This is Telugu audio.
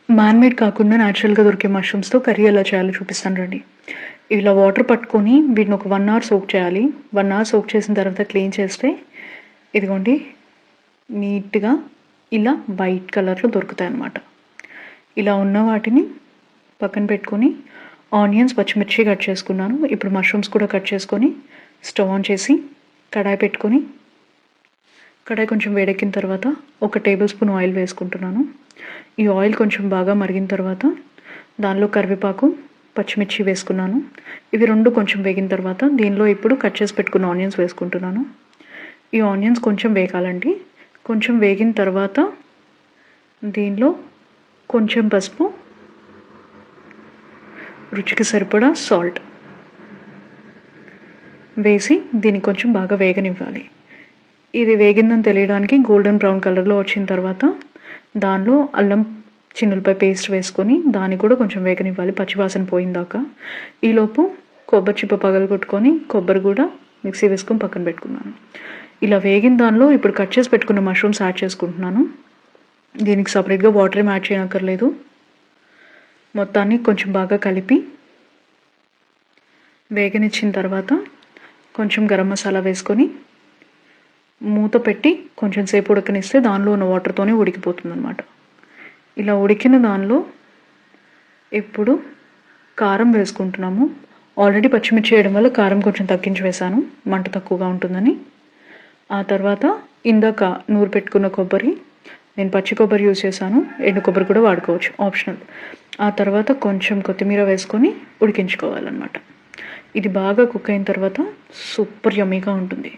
మేడ్ కాకుండా న్యాచురల్‌గా దొరికే మష్రూమ్స్‌తో కర్రీ ఎలా చేయాలో చూపిస్తాను రండి. ఇలా వాటర్ పట్టుకొని వీటిని ఒక 1 అవర్ సోక్ చేయాలి. 1 అవర్ సోక్ చేసిన తర్వాత క్లీన్ చేస్తే ఇదిగోండి నీట్‌గా ఇలా వైట్ కలర్‌లో దొరుకుతాయన్నమాట. ఇలా ఉన్న వాటిని పక్కన పెట్టుకొని ఆనియన్స్, పచ్చిమిర్చి కట్ చేసుకున్నాను. ఇప్పుడు మష్రూమ్స్ కూడా కట్ చేసుకొని స్టవ్ ఆన్ చేసి కడాయి పెట్టుకొని కడాయి కొంచెం వేడెక్కిన తర్వాత 1 టేబుల్ స్పూన్ ఆయిల్ వేసుకుంటున్నాను. ఈ ఆయిల్ కొంచెం బాగా మరిగిన తర్వాత దానిలో కరివేపాకు, పచ్చిమిర్చి వేసుకున్నాను. ఇవి 2 కొంచెం వేగిన తర్వాత దీనిలో ఇప్పుడు కట్ చేసి పెట్టుకున్న ఆనియన్స్ వేసుకుంటున్నాను. ఈ ఆనియన్స్ కొంచెం వేగాలండి. కొంచెం వేగిన తర్వాత దీనిలో కొంచెం పసుపు, రుచికి సరిపడా సాల్ట్ వేసి దీన్ని కొంచెం బాగా వేగనివ్వాలి. ఇది వేగిందని తెలియడానికి గోల్డెన్ బ్రౌన్ కలర్లో వచ్చిన తర్వాత దానిలో అల్లం చిన్నులపై పేస్ట్ వేసుకొని దాన్ని కూడా కొంచెం వేగనివ్వాలి పచ్చివాసన పోయిందాకా. ఈలోపు కొబ్బరి చిప్ప పగలగొట్టుకొని కొబ్బరి కూడా మిక్సీ వేసుకొని పక్కన పెట్టుకున్నాను. ఇలా వేగిన దానిలో ఇప్పుడు కట్ చేసి పెట్టుకున్న మష్రూమ్స్ యాడ్ చేసుకుంటున్నాను. దీనికి సపరేట్గా వాటర్ ఏం యాడ్ చేయనక్కర్లేదు. మొత్తాన్ని కొంచెం బాగా కలిపి వేగనిచ్చిన తర్వాత కొంచెం గరం మసాలా వేసుకొని మూత పెట్టి కొంచెం సేపు ఉడకనిస్తే దానిలో ఉన్న వాటర్తోనే ఉడికిపోతుందన్నమాట. ఇలా ఉడికిన దానిలో ఇప్పుడు కారం వేసుకుంటున్నాము. ఆల్రెడీ పచ్చిమిర్చి వేయడం వల్ల కారం కొంచెం తగ్గించి వేసాను, మంట తక్కువగా ఉంటుందని. ఆ తర్వాత ఇందాక నూరు పెట్టుకున్న కొబ్బరి, నేను పచ్చి కొబ్బరి యూజ్ చేశాను, ఎండు కొబ్బరి కూడా వాడుకోవచ్చు, ఆప్షనల్. ఆ తర్వాత కొంచెం కొత్తిమీర వేసుకొని ఉడికించుకోవాలన్నమాట. ఇది బాగా కుక్ అయిన తర్వాత సూపర్ యమ్మీగా ఉంటుంది.